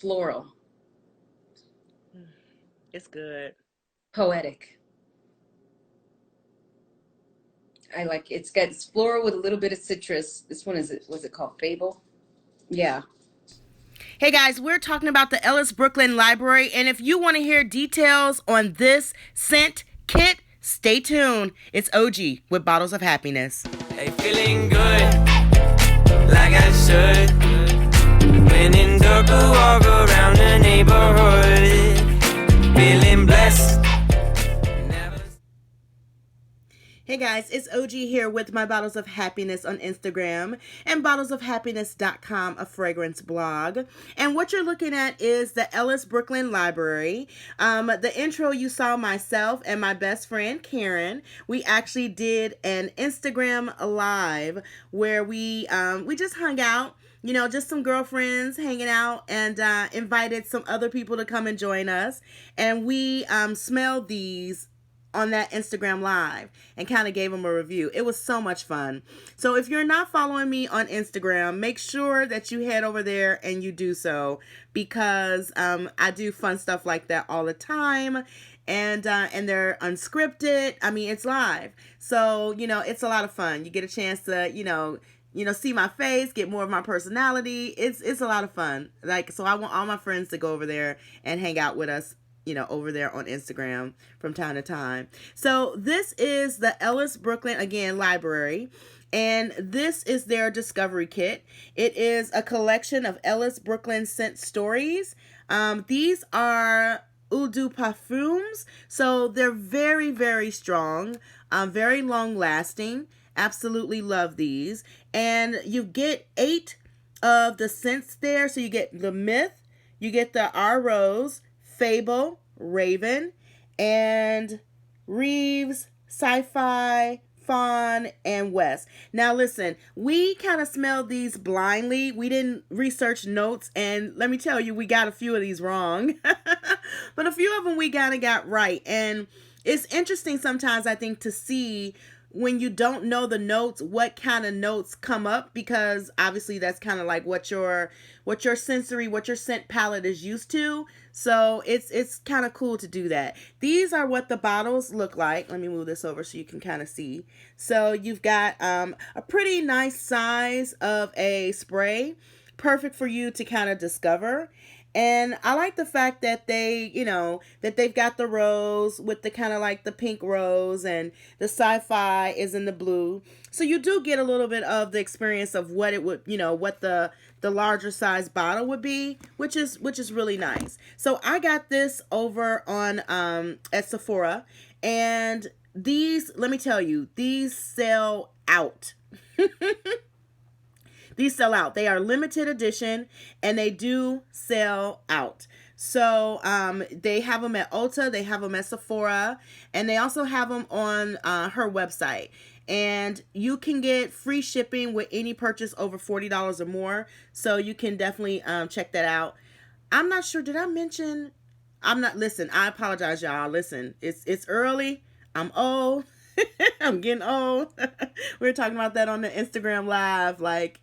floral, It's good. poetic. I like it's floral with a little bit of citrus. This one is it was it called FABLE? Yeah. Hey guys, we're talking about the Ellis Brooklyn Library, and if you want to hear details on this scent kit, stay tuned. It's OG with Bottles of Happiness. Hey, feeling good, like I should. When in dark, I walk around the neighborhood, feeling blessed. Hey guys, it's OG here with my Bottles of Happiness on Instagram and bottlesofhappiness.com, a fragrance blog. And what you're looking at is the Ellis Brooklyn Library. The intro, you saw myself and my best friend Karen. We actually did an Instagram live where we just hung out. You know, just some girlfriends hanging out, and invited some other people to come and join us. And we smelled these on that Instagram live and kind of gave them a review. It was so much fun. So if you're not following me on Instagram, make sure that you head over there and you do so, because I do fun stuff like that all the time. And they're unscripted. I mean, it's live. So, you know, it's a lot of fun. You get a chance to, see my face, get more of my personality. It's a lot of fun. Like, so I want all my friends to go over there and hang out with us, over there on Instagram from time to time. So this is the Ellis Brooklyn, again, Library. And this is their discovery kit. It is a collection of Ellis Brooklyn scent stories. These are eau de parfums. So they're very, very strong, very long lasting. Absolutely love these. And you get 8 of the scents there. So you get the Myth, you get the RROSE, FABLE, Raven, and RIVES, Sci-Fi, FAWN, and West. Now listen, we kind of smelled these blindly. We didn't research notes, and let me tell you, we got a few of these wrong. But a few of them we kind of got right. And it's interesting sometimes, I think, to see when you don't know the notes, what kind of notes come up, because obviously that's kind of like what your scent palette is used to. So it's kind of cool to do that. These are what the bottles look like. Let me move this over so you can kind of see. So you've got a pretty nice size of a spray, perfect for you to kind of discover. And I like the fact that that they've got the rose with the kind of like the pink rose, and the sci-fi is in the blue. So you do get a little bit of the experience of what it would, what the larger size bottle would be, which is really nice. So I got this over on at Sephora, and these, let me tell you, these sell out. These sell out. They are limited edition, and they do sell out. So they have them at Ulta, they have them at Sephora, and they also have them on her website. And you can get free shipping with any purchase over $40 or more. So you can definitely check that out. I'm not sure. Did I mention? Listen, I apologize, y'all. Listen, it's early. I'm old. I'm getting old. We were talking about that on the Instagram live. Like,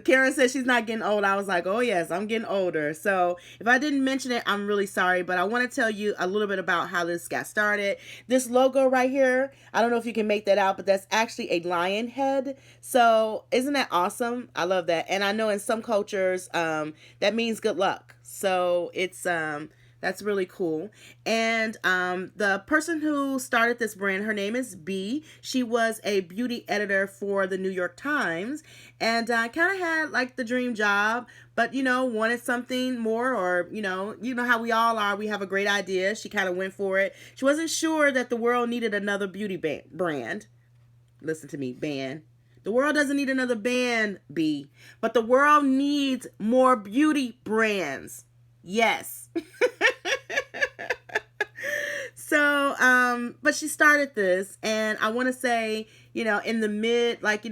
Karen said she's not getting old. I was like, oh yes, I'm getting older. So if I didn't mention it, I'm really sorry. But I want to tell you a little bit about how this got started. This logo right here, I don't know if you can make that out, but that's actually a lion head. So isn't that awesome? I love that. And I know in some cultures, that means good luck. So it's that's really cool. And the person who started this brand, her name is B. She was a beauty editor for the New York Times, and kind of had like the dream job, but wanted something more, or you know how we all are. We have a great idea. She kind of went for it. She wasn't sure that the world needed another beauty brand. Listen to me, band. The world doesn't need another band, B, but the world needs more beauty brands. Yes. So, but she started this, and I want to say, in the mid, like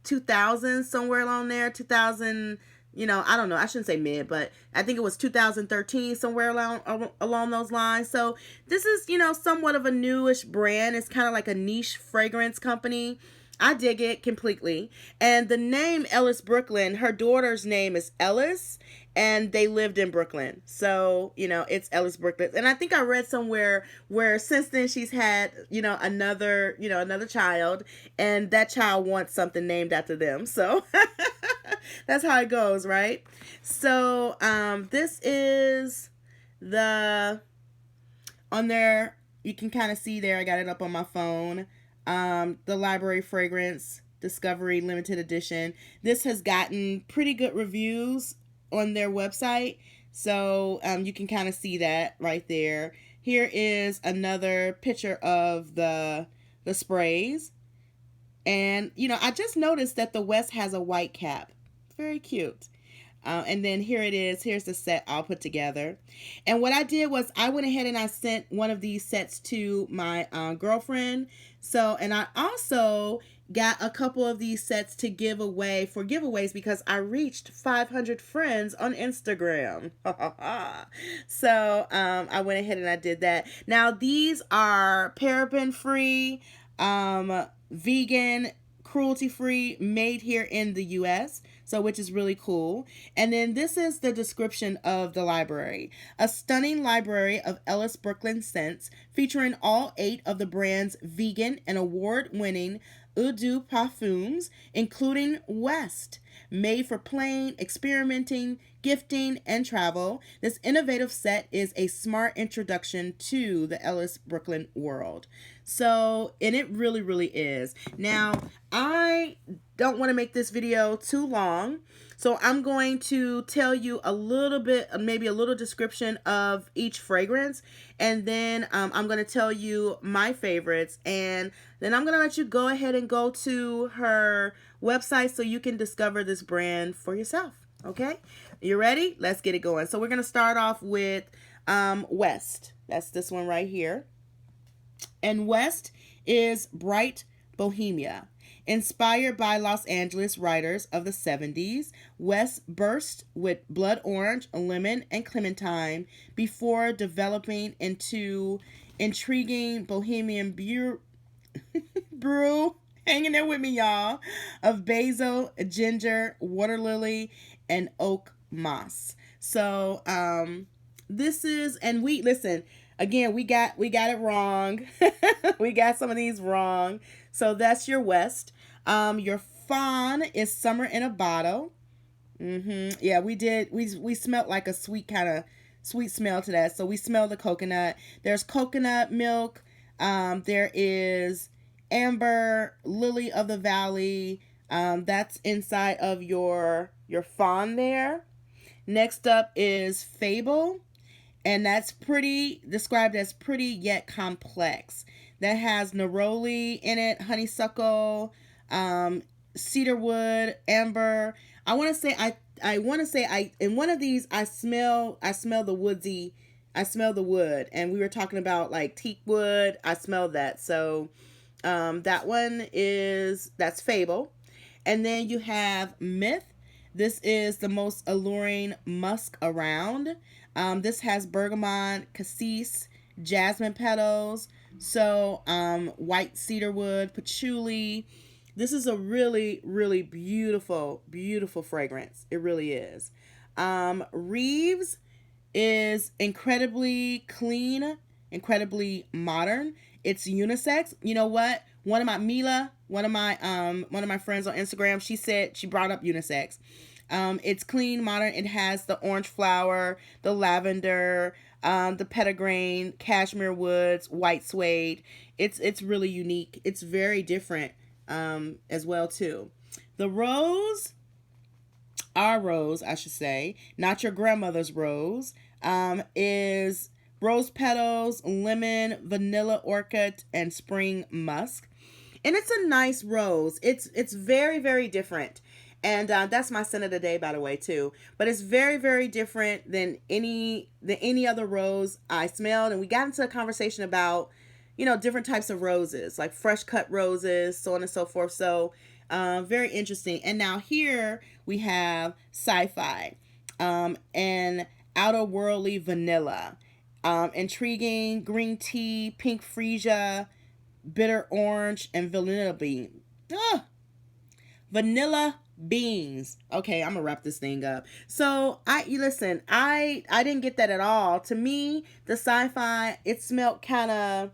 2000, somewhere along there, 2000, I don't know, I shouldn't say mid, but I think it was 2013, somewhere along those lines. So this is, somewhat of a newish brand. It's kind of like a niche fragrance company. I dig it completely. And the name Ellis Brooklyn, her daughter's name is Ellis, and they lived in Brooklyn. So, it's Ellis Brooklyn. And I think I read somewhere where since then she's had, another child, and that child wants something named after them. So that's how it goes, right? So, this is on there, you can kind of see there, I got it up on my phone. The library fragrance discovery limited edition. This has gotten pretty good reviews on their website, so you can kind of see that right there. Here is another picture of the sprays, and I just noticed that the West has a white cap. Very cute. And then here it is. Here's the set I'll put together. And what I did was I went ahead and I sent one of these sets to my girlfriend. And I also got a couple of these sets to give away for giveaways because I reached 500 friends on Instagram. So I went ahead and I did that. Now these are paraben free, vegan, cruelty free, made here in the US. So, which is really cool. And then this is the description of the library. A stunning library of Ellis Brooklyn scents featuring all 8 of the brand's vegan and award-winning eau de parfums, including West. Made for playing, experimenting, gifting, and travel, this innovative set is a smart introduction to the Ellis Brooklyn world. So, and it really, really is. Now, I don't want to make this video too long, so I'm going to tell you a little bit, maybe a little description of each fragrance, and then I'm going to tell you my favorites, and then I'm going to let you go ahead and go to her website so you can discover this brand for yourself. Okay, you ready? Let's get it going. So we're going to start off with West. That's this one right here. And West is Bright Bohemia. Inspired by Los Angeles writers of the 70s, West burst with blood orange, lemon, and clementine before developing into intriguing bohemian brew, hanging there with me, y'all, of basil, ginger, waterlily, and oak moss. So, this is, and listen, again, we got it wrong. We got some of these wrong. So that's your West. Your FAWN is Summer in a Bottle. Yeah, we did. We smelled like a sweet smell to that. So we smell the coconut. There's coconut milk. There is amber, lily of the valley. That's inside of your FAWN there. Next up is FABLE. And that's described as pretty yet complex. That has neroli in it, honeysuckle, cedarwood, amber. I want to say in one of these I smell the woodsy. I smell the wood, and we were talking about like teak wood. I smell that. So that one that's FABLE. And then you have Myth. This is the most alluring musk around. This has bergamot, cassis, jasmine petals, so white cedarwood, patchouli. This is a really, really beautiful, beautiful fragrance. It really is. RIVES is incredibly clean, incredibly modern. It's unisex. You know what? One of my friends on Instagram, she brought up unisex. It's clean, modern. It has the orange flower, the lavender, the petitgrain, cashmere woods, white suede. It's really unique. It's very different as well too. The rose, our rose, I should say, not your grandmother's rose, is rose petals, lemon, vanilla orchid, and spring musk. And it's a nice rose. It's very, very different. And that's my scent of the day, by the way, too. But it's very, very different than any other rose I smelled. And we got into a conversation about, different types of roses, like fresh cut roses, so on and so forth. So very interesting. And now here we have Sci-Fi and outer worldly vanilla, intriguing green tea, pink freesia, bitter orange, and vanilla bean. Ugh. Vanilla beans. Okay, I'm gonna wrap this thing up. So you listen, I didn't get that at all. To me, the sci-fi, it smelled kind of,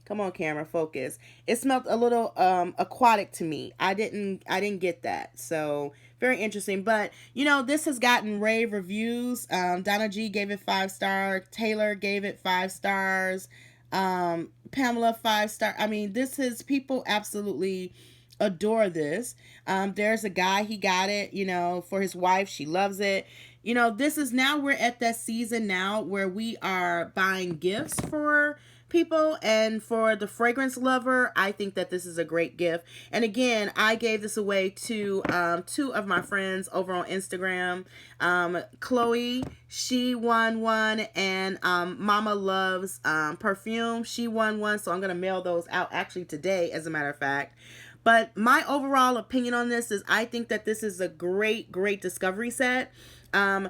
come on camera, focus. It smelled a little aquatic to me. I didn't get that. So very interesting. But you know, this has gotten rave reviews. Donna G gave it 5 stars. Taylor gave it 5 stars. Pamela 5 star. I mean, this is, people absolutely adore this. There's a guy, he got it, you know, for his wife. She loves it. You know, this is, now we're at that season now where we are buying gifts for people, and for the fragrance lover, I think that this is a great gift. And again, I gave this away to 2 of my friends over on Instagram. Chloe, she won one, and Mama Loves Perfume, she won one. So I'm gonna mail those out actually today, as a matter of fact. But my overall opinion on this is, I think that this is a great discovery set. I'm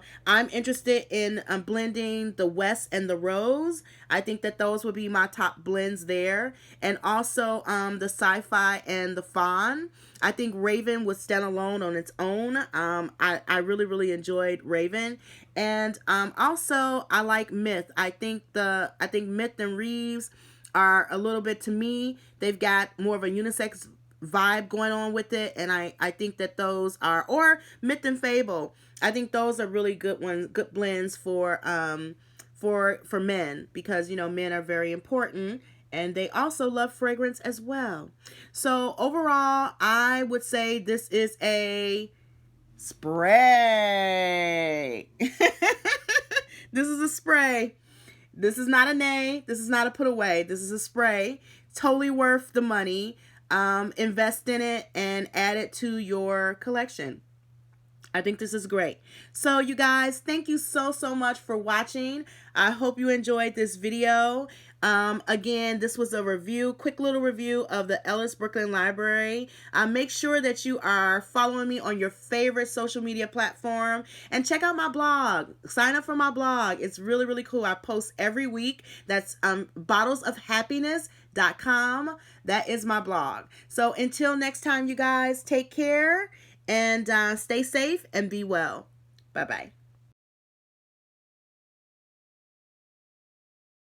interested in blending the West and the Rose. I think that those would be my top blends there. And also the Sci-Fi and the FAWN. I think Raven would stand alone on its own. I really enjoyed Raven. And also I like Myth. I think Myth and RIVES are a little bit, to me, they've got more of a unisex vibe going on with it, and I think that those are, or Myth and Fable, I think those are really good ones, good blends for men, because you know, men are very important and they also love fragrance as well. So overall, I would say this is a spray. This is a spray. This is not a nay. This is not a put away. This is a spray. Totally worth the money. Invest in it and add it to your collection. I think this is great. So you guys, thank you so much for watching. I hope you enjoyed this video. Again, this was a review, quick little review of the Ellis Brooklyn Library. Make sure that you are following me on your favorite social media platform, and check out my blog. Sign up for my blog. It's really cool. I post every week. That's bottlesofhappiness.com. That is my blog. So until next time, you guys, take care and stay safe and be well. Bye-bye.